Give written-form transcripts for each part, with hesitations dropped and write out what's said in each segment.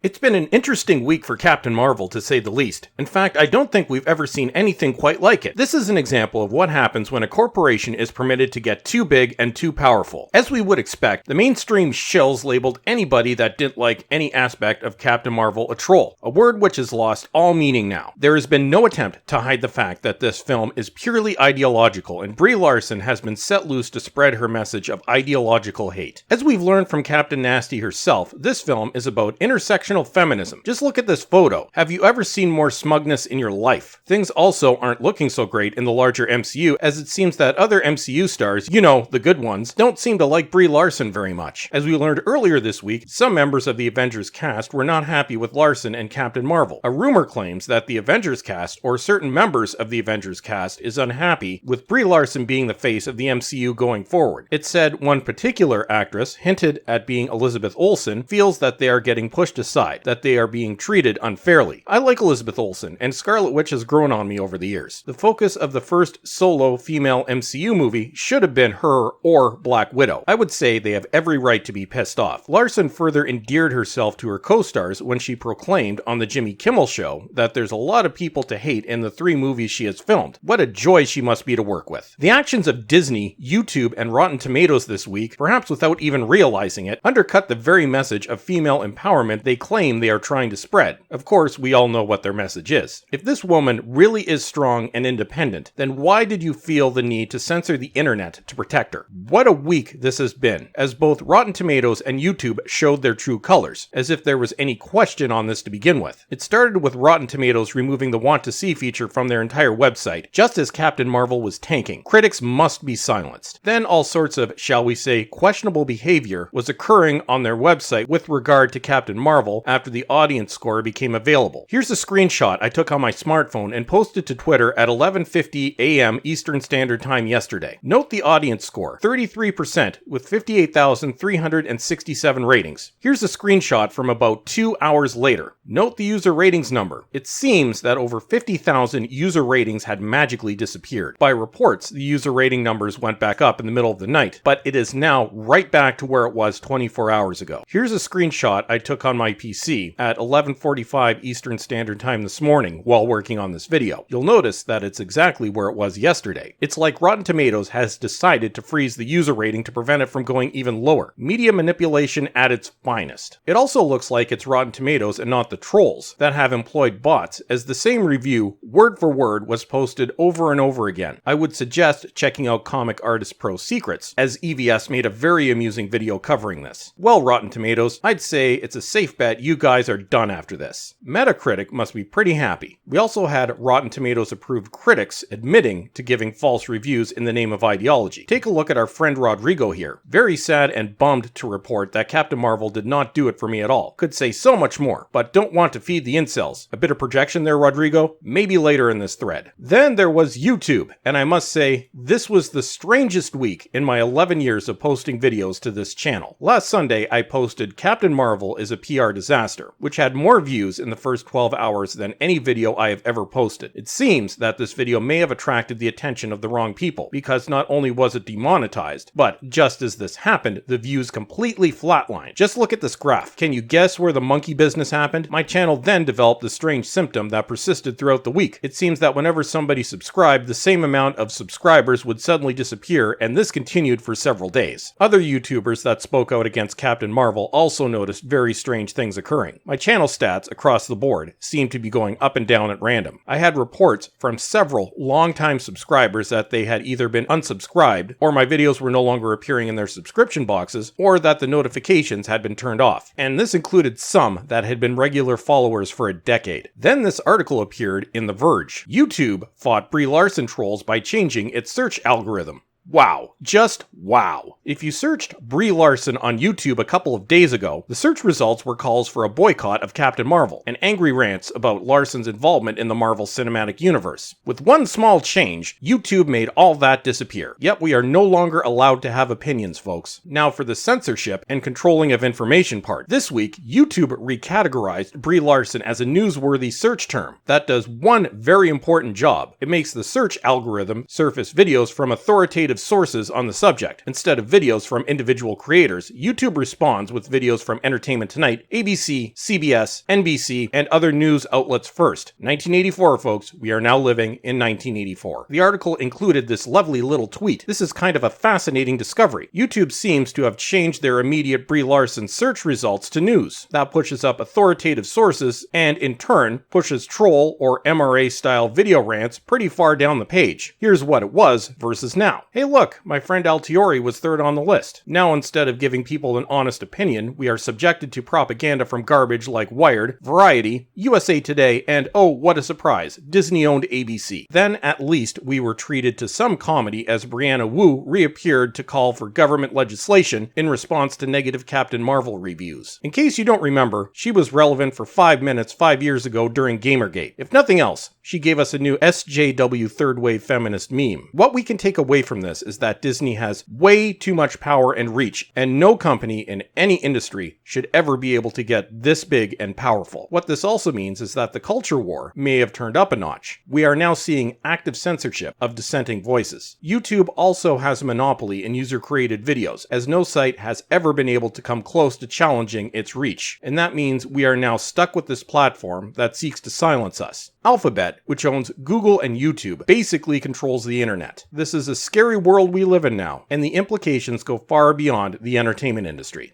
It's been an interesting week for Captain Marvel, to say the least. In fact, I don't think we've ever seen anything quite like it. This is an example of what happens when a corporation is permitted to get too big and too powerful. As we would expect, the mainstream shills labeled anybody that didn't like any aspect of Captain Marvel a troll, a word which has lost all meaning now. There has been no attempt to hide the fact that this film is purely ideological, and Brie Larson has been set loose to spread her message of ideological hate. As we've learned from Captain Nasty herself, this film is about intersectional feminism. Just look at this photo. Have you ever seen more smugness in your life? Things also aren't looking so great in the larger MCU, as it seems that other MCU stars, you know, the good ones, don't seem to like Brie Larson very much. As we learned earlier this week, some members of the Avengers cast were not happy with Larson and Captain Marvel. A rumor claims that the Avengers cast, or certain members of the Avengers cast, is unhappy with Brie Larson being the face of the MCU going forward. It said one particular actress, hinted at being Elizabeth Olsen, feels that they are getting pushed aside, that they are being treated unfairly. I like Elizabeth Olsen, and Scarlet Witch has grown on me over the years. The focus of the first solo female MCU movie should have been her or Black Widow. I would say they have every right to be pissed off. Larson further endeared herself to her co-stars when she proclaimed on the Jimmy Kimmel Show that there's a lot of people to hate in the 3 movies she has filmed. What a joy she must be to work with. The actions of Disney, YouTube, and Rotten Tomatoes this week, perhaps without even realizing it, undercut the very message of female empowerment they claim they are trying to spread. Of course, we all know what their message is. If this woman really is strong and independent, then why did you feel the need to censor the internet to protect her? What a week this has been, as both Rotten Tomatoes and YouTube showed their true colors, as if there was any question on this to begin with. It started with Rotten Tomatoes removing the Want to See feature from their entire website, just as Captain Marvel was tanking. Critics must be silenced. Then all sorts of, shall we say, questionable behavior was occurring on their website with regard to Captain Marvel after the audience score became available. Here's a screenshot I took on my smartphone and posted to Twitter at 11:50 a.m. Eastern Standard Time yesterday. Note the audience score, 33% with 58,367 ratings. Here's a screenshot from about 2 hours later. Note the user ratings number. It seems that over 50,000 user ratings had magically disappeared. By reports, the user rating numbers went back up in the middle of the night, but it is now right back to where it was 24 hours ago. Here's a screenshot I took on my PC at 11:45 Eastern Standard Time this morning while working on this video. You'll notice that it's exactly where it was yesterday. It's like Rotten Tomatoes has decided to freeze the user rating to prevent it from going even lower. Media manipulation at its finest. It also looks like it's Rotten Tomatoes and not the trolls that have employed bots, as the same review, word for word, was posted over and over again. I would suggest checking out Comic Artist Pro Secrets, as EVS made a very amusing video covering this. Well, Rotten Tomatoes, I'd say it's a safe bet you guys are done after this. Metacritic must be pretty happy. We also had Rotten Tomatoes approved critics admitting to giving false reviews in the name of ideology. Take a look at our friend Rodrigo here. Very sad and bummed to report that Captain Marvel did not do it for me at all. Could say so much more, but don't want to feed the incels. A bit of projection there, Rodrigo? Maybe later in this thread. Then there was YouTube, and I must say, this was the strangest week in my 11 years of posting videos to this channel. Last Sunday, I posted Captain Marvel is a PR disaster, which had more views in the first 12 hours than any video I have ever posted. It seems that this video may have attracted the attention of the wrong people, because not only was it demonetized, but just as this happened, the views completely flatlined. Just look at this graph. Can you guess where the monkey business happened? My channel then developed the strange symptom that persisted throughout the week. It seems that whenever somebody subscribed, the same amount of subscribers would suddenly disappear, and this continued for several days. Other YouTubers that spoke out against Captain Marvel also noticed very strange things occurring. My channel stats across the board seemed to be going up and down at random. I had reports from several longtime subscribers that they had either been unsubscribed, or my videos were no longer appearing in their subscription boxes, or that the notifications had been turned off. And this included some that had been regular followers for a decade. Then this article appeared in The Verge. YouTube fought Brie Larson trolls by changing its search algorithm. Wow. Just wow. If you searched Brie Larson on YouTube a couple of days ago, the search results were calls for a boycott of Captain Marvel and angry rants about Larson's involvement in the Marvel Cinematic Universe. With one small change, YouTube made all that disappear. Yet we are no longer allowed to have opinions, folks. Now for the censorship and controlling of information part. This week, YouTube recategorized Brie Larson as a newsworthy search term. That does one very important job. It makes the search algorithm surface videos from authoritative authoritative sources on the subject. Instead of videos from individual creators, YouTube responds with videos from Entertainment Tonight, ABC, CBS, NBC, and other news outlets first. 1984, folks. We are now living in 1984. The article included this lovely little tweet. This is kind of a fascinating discovery. YouTube seems to have changed their immediate Brie Larson search results to news. That pushes up authoritative sources and, in turn, pushes troll or MRA-style video rants pretty far down the page. Here's what it was versus now. Hey look, my friend Altiori was third on the list. Now instead of giving people an honest opinion, we are subjected to propaganda from garbage like Wired, Variety, USA Today, and oh, what a surprise, Disney-owned ABC. Then at least we were treated to some comedy as Brianna Wu reappeared to call for government legislation in response to negative Captain Marvel reviews. In case you don't remember, she was relevant for 5 minutes 5 years ago during Gamergate. If nothing else, she gave us a new SJW third wave feminist meme. What we can take away from this is that Disney has way too much power and reach, and no company in any industry should ever be able to get this big and powerful. What this also means is that the culture war may have turned up a notch. We are now seeing active censorship of dissenting voices. YouTube also has a monopoly in user-created videos, as no site has ever been able to come close to challenging its reach. And that means we are now stuck with this platform that seeks to silence us. Alphabet, which owns Google and YouTube, basically controls the internet. This is a scary world we live in now, and the implications go far beyond the entertainment industry.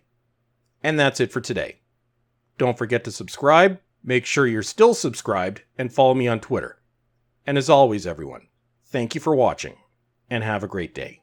And that's it for today. Don't forget to subscribe, make sure you're still subscribed, and follow me on Twitter. And as always, everyone, thank you for watching, and have a great day.